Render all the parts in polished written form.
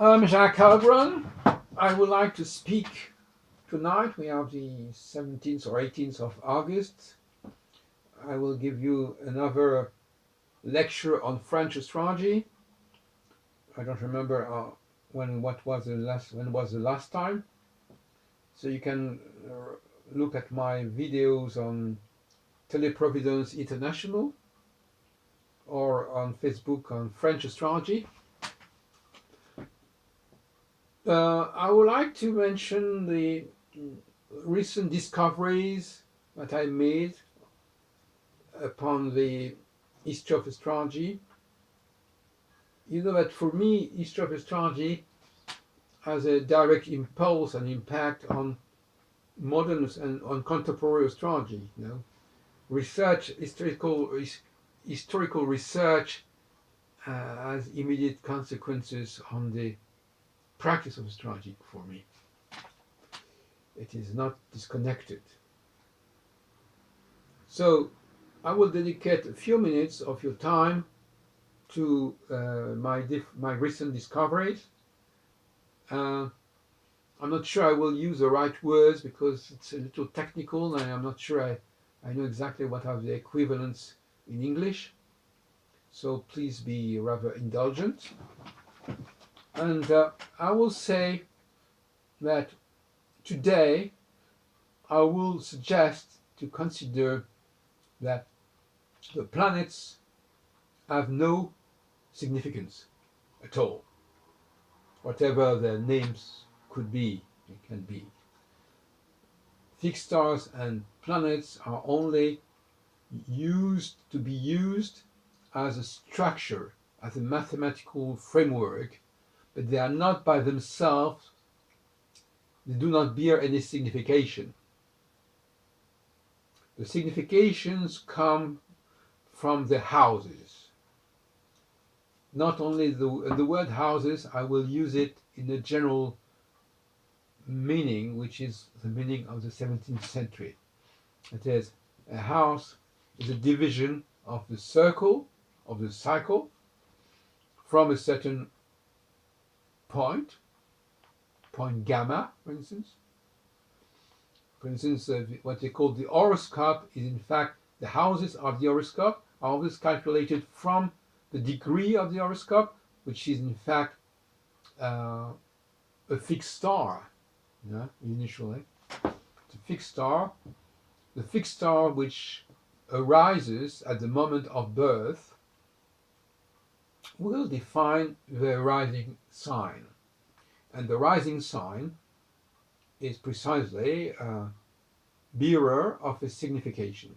I'm Jacques Halbonn. I would like to speak tonight. We have the 17th or 18th of August. I will give you another lecture on French astrology. I don't remember when was the last time. So you can look at my videos on Teleprovidence International or on Facebook on French astrology. I would like to mention the recent discoveries that I made upon the history of astrology. You know that for me, history of astrology has a direct impulse and impact on modern and on contemporary astrology. Research, historical research has immediate consequences on the practice of astrology for me. It is not disconnected. So I will dedicate a few minutes of your time to my recent discoveries. I'm not sure I will use the right words because it's a little technical and I'm not sure I know exactly what are the equivalents in English. So please be rather indulgent. And I will say that today I will suggest to consider that the planets have no significance at all, whatever their names could be, it can be. Fixed stars and planets are only to be used as a structure, as a mathematical framework, but they are not by themselves, they do not bear any signification. The significations come from the houses. Not only the word houses, I will use it in a general meaning, which is the meaning of the 17th century. It is a house is a division of the circle, of the cycle, from a certain point gamma, for instance. For instance, what they call the horoscope is in fact the houses of the horoscope are always calculated from the degree of the horoscope, which is in fact a fixed star, initially. It's a fixed star. The fixed star which arises at the moment of birth will define the rising sign. And the rising sign is precisely a bearer of a signification.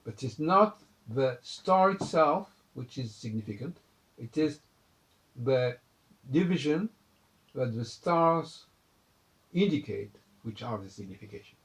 But it's not the star itself which is significant, it is the division that the stars indicate which are the signification.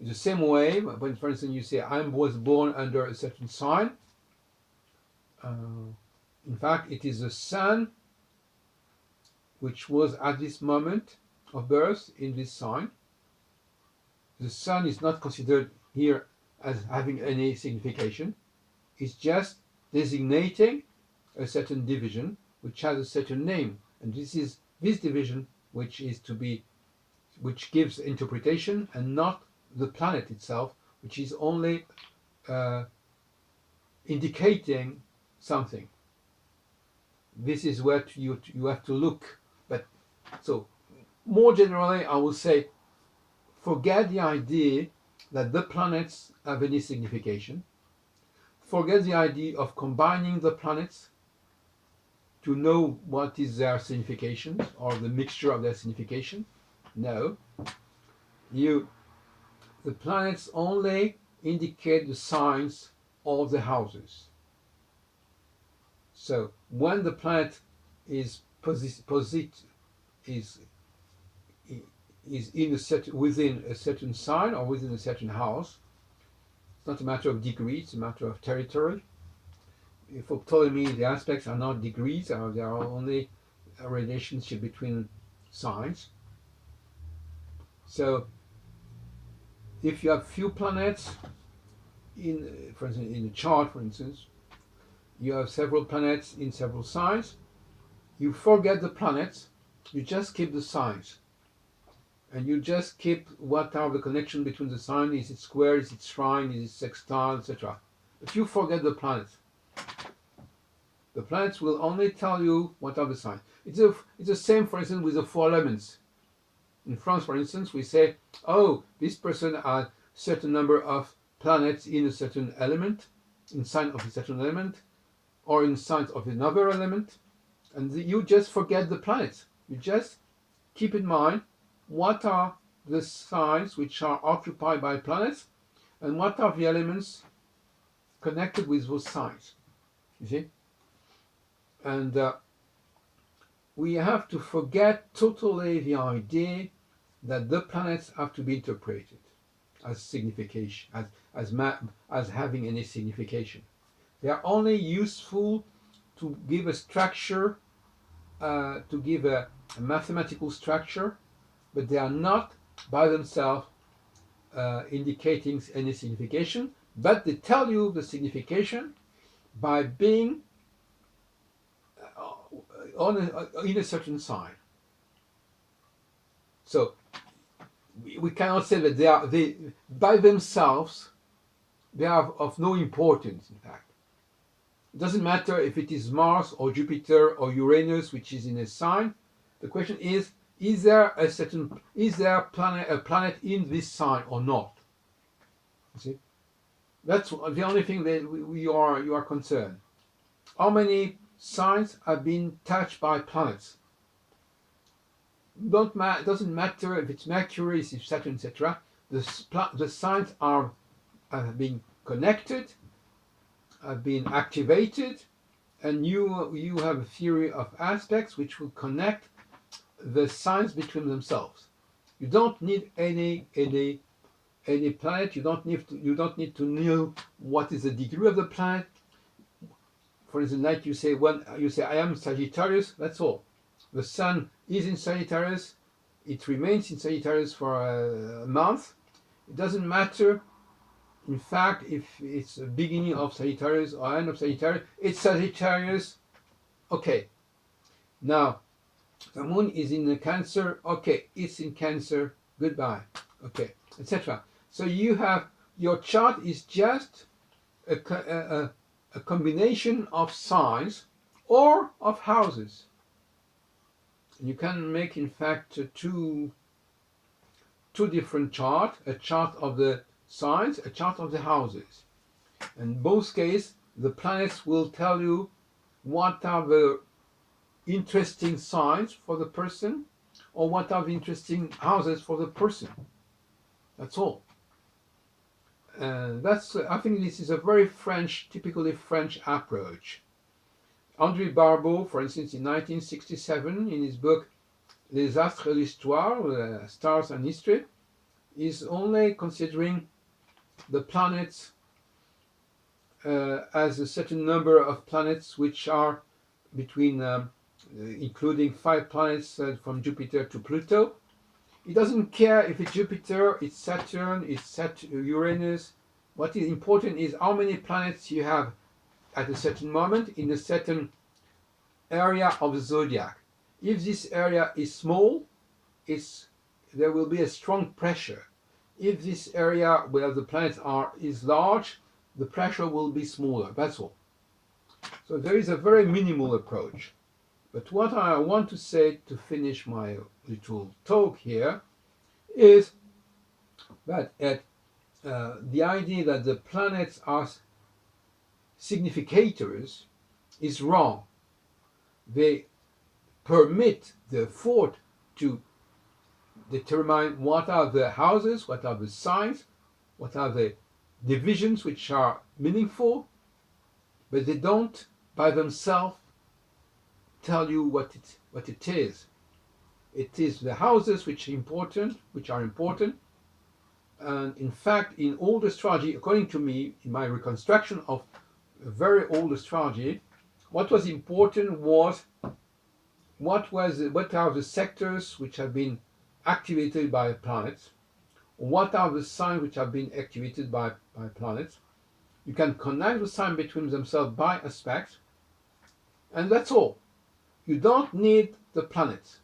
In the same way, when for instance you say I was born under a certain sign, in fact it is the sun which was at this moment of birth in this sign. The sun is not considered here as having any signification. It's just designating a certain division which has a certain name, and this is this division which gives interpretation, and not the planet itself, which is only indicating something. This is what you have to look. But so more generally, I will say, forget the idea that the planets have any signification. Forget the idea of combining the planets to know what is their signification or the mixture of their signification. No. The planets only indicate the signs of the houses. So when the planet is within a certain sign or within a certain house, it's not a matter of degree, it's a matter of territory. For Ptolemy, the aspects are not degrees, they are only a relationship between signs. So if you have few planets for instance, in a chart, for instance, you have several planets in several signs. you forget the planets, you just keep the signs. And you just keep what are the connection between the sign, is it square, is it trine, is it sextile, etc. But you forget the planets. The planets will only tell you what are the signs. It's the same, for instance, with the four elements. In France, for instance, we say, oh, this person has certain number of planets in a certain element, in sign of a certain element, or in signs of another element, and you just forget the planets. You just keep in mind what are the signs which are occupied by planets, and what are the elements connected with those signs. You see? And we have to forget totally the idea that the planets have to be interpreted as signification, as having any signification. They are only useful to give a structure, to give a mathematical structure, but they are not by themselves indicating any signification, but they tell you the signification by being in a certain sign. So we cannot say that they by themselves they are of no importance. In fact, it doesn't matter if it is Mars or Jupiter or Uranus which is in a sign. The question is there a planet in this sign or not? You see, that's the only thing that you are concerned. How many signs have been touched by planets? Doesn't matter if it's Mercury, if it's Saturn, etc. The signs have been connected, have been activated, and you have a theory of aspects which will connect the signs between themselves. You don't need any planet. You don't need to know what is the degree of the planet. For instance, like you say, when you say I am Sagittarius, that's all. The sun is in Sagittarius. It remains in Sagittarius for a month. It doesn't matter, in fact, if it's the beginning of Sagittarius or end of Sagittarius. It's Sagittarius. Okay. Now, the moon is in the Cancer. Okay, it's in Cancer. Goodbye. Okay, etc. So you have your chart is just a combination of signs or of houses. You can make, in fact, two different charts: a chart of the signs, a chart of the houses. In both cases, the planets will tell you what are the interesting signs for the person, or what are the interesting houses for the person. That's all. I think this is a very typically French approach. André Barbeau, for instance, in 1967, in his book Les Astres et l'Histoire, Stars and History, is only considering the planets as a certain number of planets which are between, including 5 planets from Jupiter to Pluto. He doesn't care if it's Jupiter, it's Saturn, it's Uranus. What is important is how many planets you have at a certain moment in a certain area of the zodiac. If this area is small, there will be a strong pressure. If this area where the planets are is large, the pressure will be smaller. That's all. So there is a very minimal approach. But what I want to say to finish my little talk here is that the idea that the planets are significators is wrong. They permit the thought to determine what are the houses, what are the signs, what are the divisions which are meaningful, but they don't by themselves tell you what it is. It is the houses which are important, and in fact, in old astrology, according to me, in my reconstruction of very old astrology, what was important was what are the sectors which have been activated by planets, what are the signs which have been activated by planets. You can connect the signs between themselves by aspects, and that's all. You don't need the planet.